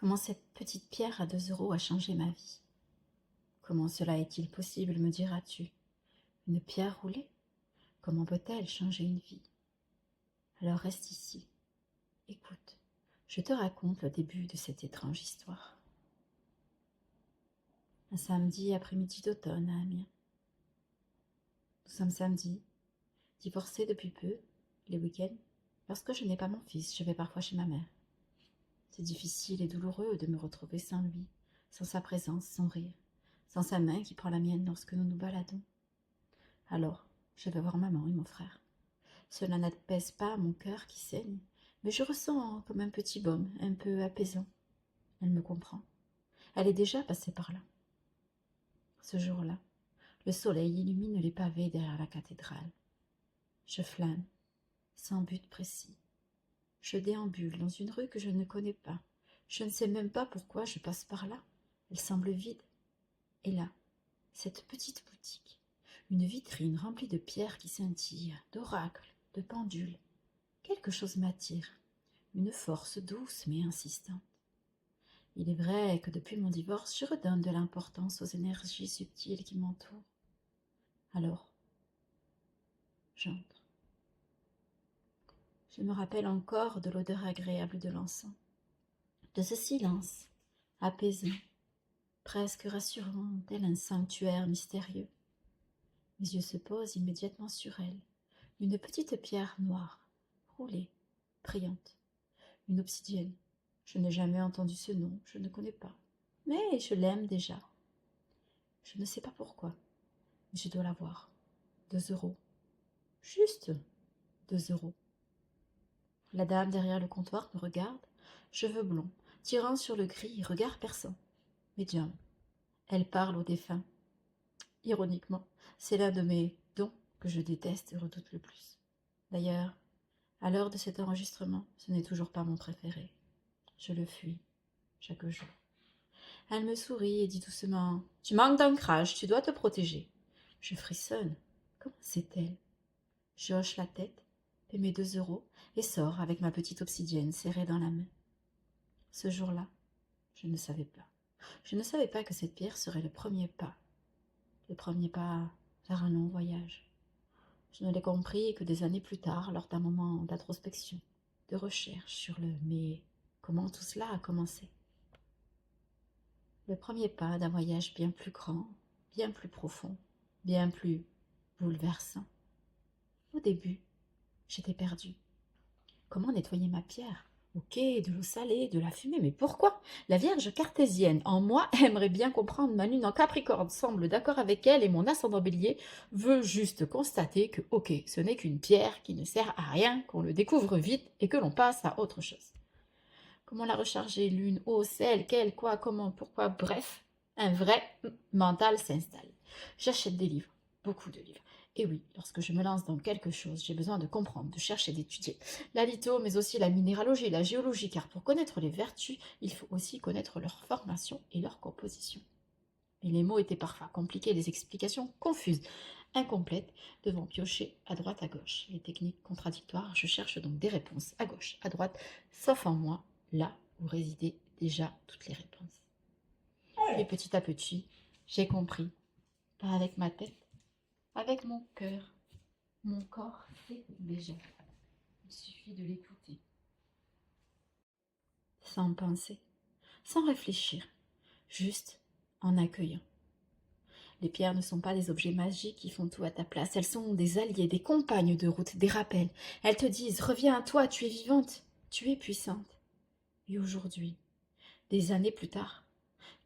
Comment cette petite pierre à 2 € a changé ma vie? Comment cela est-il possible, me diras-tu? Une pierre roulée? Comment peut-elle changer une vie? Alors reste ici, écoute, je te raconte le début de cette étrange histoire. Un samedi après-midi d'automne à Amiens. Nous sommes samedi, divorcés depuis peu, les week-ends. Lorsque je n'ai pas mon fils, je vais parfois chez ma mère. C'est difficile et douloureux de me retrouver sans lui, sans sa présence, son rire, sans sa main qui prend la mienne lorsque nous nous baladons. Alors, je vais voir maman et mon frère. Cela n'apaise pas mon cœur qui saigne, mais je ressens comme un petit baume, un peu apaisant. Elle me comprend. Elle est déjà passée par là. Ce jour-là, le soleil illumine les pavés derrière la cathédrale. Je flâne, sans but précis. Je déambule dans une rue que je ne connais pas. Je ne sais même pas pourquoi je passe par là. Elle semble vide. Et là, cette petite boutique, une vitrine remplie de pierres qui scintillent, d'oracles, de pendules. Quelque chose m'attire, une force douce mais insistante. Il est vrai que depuis mon divorce, je redonne de l'importance aux énergies subtiles qui m'entourent. Alors, j'entre. Je me rappelle encore de l'odeur agréable de l'encens, de ce silence apaisant, presque rassurant, tel un sanctuaire mystérieux. Mes yeux se posent immédiatement sur elle, une petite pierre noire, roulée, brillante, une obsidienne. Je n'ai jamais entendu ce nom, je ne connais pas, mais je l'aime déjà. Je ne sais pas pourquoi, mais je dois l'avoir. 2 €. Juste 2 €. La dame derrière le comptoir me regarde, cheveux blonds, tirant sur le gris, regard perçant. Médium. Elle parle aux défunts. Ironiquement, c'est l'un de mes dons que je déteste et redoute le plus. D'ailleurs, à l'heure de cet enregistrement, ce n'est toujours pas mon préféré. Je le fuis chaque jour. Elle me sourit et dit doucement « Tu manques d'ancrage, tu dois te protéger. » Je frissonne. Comment sait-elle? Je hoche la tête, paie mes 2 € et sors avec ma petite obsidienne serrée dans la main. Ce jour-là, je ne savais pas. Je ne savais pas que cette pierre serait le premier pas vers un long voyage. Je ne l'ai compris que des années plus tard, lors d'un moment d'introspection, de recherche sur le « mais comment tout cela a commencé ?» Le premier pas d'un voyage bien plus grand, bien plus profond, bien plus bouleversant. Au début, j'étais perdue. Comment nettoyer ma pierre? Ok, de l'eau salée, de la fumée, mais pourquoi? La Vierge cartésienne en moi aimerait bien comprendre. Ma lune en Capricorne semble d'accord avec elle et mon ascendant Bélier veut juste constater que, ok, ce n'est qu'une pierre qui ne sert à rien, qu'on le découvre vite et que l'on passe à autre chose. Comment la recharger? Lune, eau, sel, quel, quoi, comment, pourquoi, bref, un vrai mental s'installe. J'achète des livres, beaucoup de livres. Et oui, lorsque je me lance dans quelque chose, j'ai besoin de comprendre, de chercher, d'étudier la litho, mais aussi la minéralogie, la géologie, car pour connaître les vertus, il faut aussi connaître leur formation et leur composition. Et les mots étaient parfois compliqués, les explications confuses, incomplètes, devant piocher à droite, à gauche. Les techniques contradictoires, je cherche donc des réponses à gauche, à droite, sauf en moi, là où résidaient déjà toutes les réponses. Et petit à petit, j'ai compris, pas avec ma tête, avec mon cœur. Mon corps sait déjà. Il suffit de l'écouter. Sans penser, sans réfléchir, juste en accueillant. Les pierres ne sont pas des objets magiques qui font tout à ta place. Elles sont des alliés, des compagnes de route, des rappels. Elles te disent « Reviens à toi, tu es vivante, tu es puissante. » Et aujourd'hui, des années plus tard,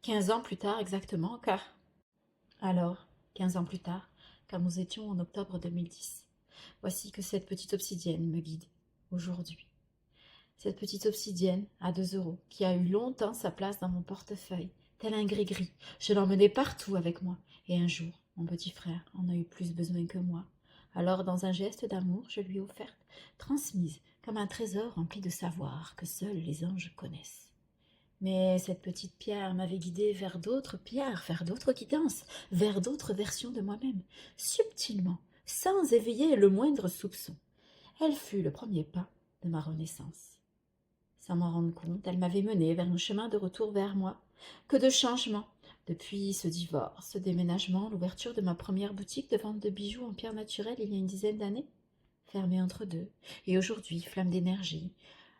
15 ans plus tard exactement, car... Alors, 15 ans plus tard, car nous étions en octobre 2010, voici que cette petite obsidienne me guide, aujourd'hui. Cette petite obsidienne à 2 €, qui a eu longtemps sa place dans mon portefeuille, tel un gris-gris. Je l'emmenais partout avec moi. Et un jour, mon petit frère en a eu plus besoin que moi. Alors, dans un geste d'amour, je lui ai offerte, transmise, comme un trésor rempli de savoir que seuls les anges connaissent. Mais cette petite pierre m'avait guidée vers d'autres pierres, vers d'autres guidances, vers d'autres versions de moi-même, subtilement, sans éveiller le moindre soupçon. Elle fut le premier pas de ma renaissance. Sans m'en rendre compte, elle m'avait mené vers un chemin de retour vers moi. Que de changements! Depuis ce divorce, ce déménagement, l'ouverture de ma première boutique de vente de bijoux en pierre naturelle il y a une dizaine d'années, fermée entre deux, et aujourd'hui, flamme d'énergie,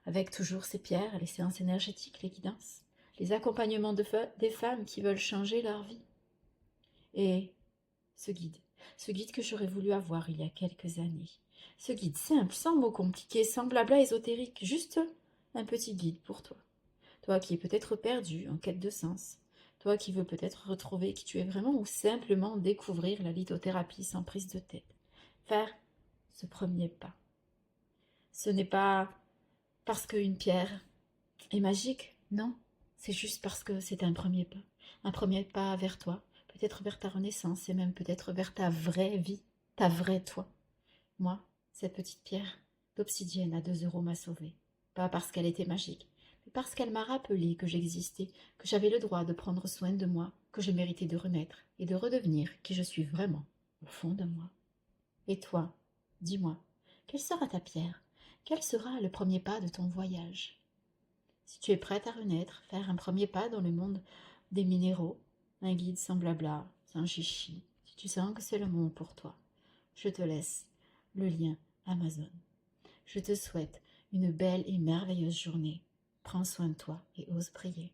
avec toujours ces pierres, les séances énergétiques, les guidances, les accompagnements des femmes qui veulent changer leur vie. Et ce guide que j'aurais voulu avoir il y a quelques années, ce guide simple, sans mots compliqués, sans blabla ésotérique, juste un petit guide pour toi. Toi qui es peut-être perdu, en quête de sens. Toi qui veux peut-être retrouver qui tu es vraiment ou simplement découvrir la lithothérapie sans prise de tête. Faire ce premier pas. Ce n'est pas parce qu'une pierre est magique, non. C'est juste parce que c'est un premier pas. Un premier pas vers toi, peut-être vers ta renaissance et même peut-être vers ta vraie vie, ta vraie toi. Moi, cette petite pierre d'obsidienne à 2 € m'a sauvée. Pas parce qu'elle était magique, mais parce qu'elle m'a rappelé que j'existais, que j'avais le droit de prendre soin de moi, que je méritais de renaître et de redevenir qui je suis vraiment, au fond de moi. Et toi, dis-moi, quelle sera ta pierre? Quel sera le premier pas de ton voyage? Si tu es prête à renaître, faire un premier pas dans le monde des minéraux, un guide sans blabla, sans chichi, si tu sens que c'est le moment pour toi, je te laisse le lien Amazon. Je te souhaite une belle et merveilleuse journée. Prends soin de toi et ose prier.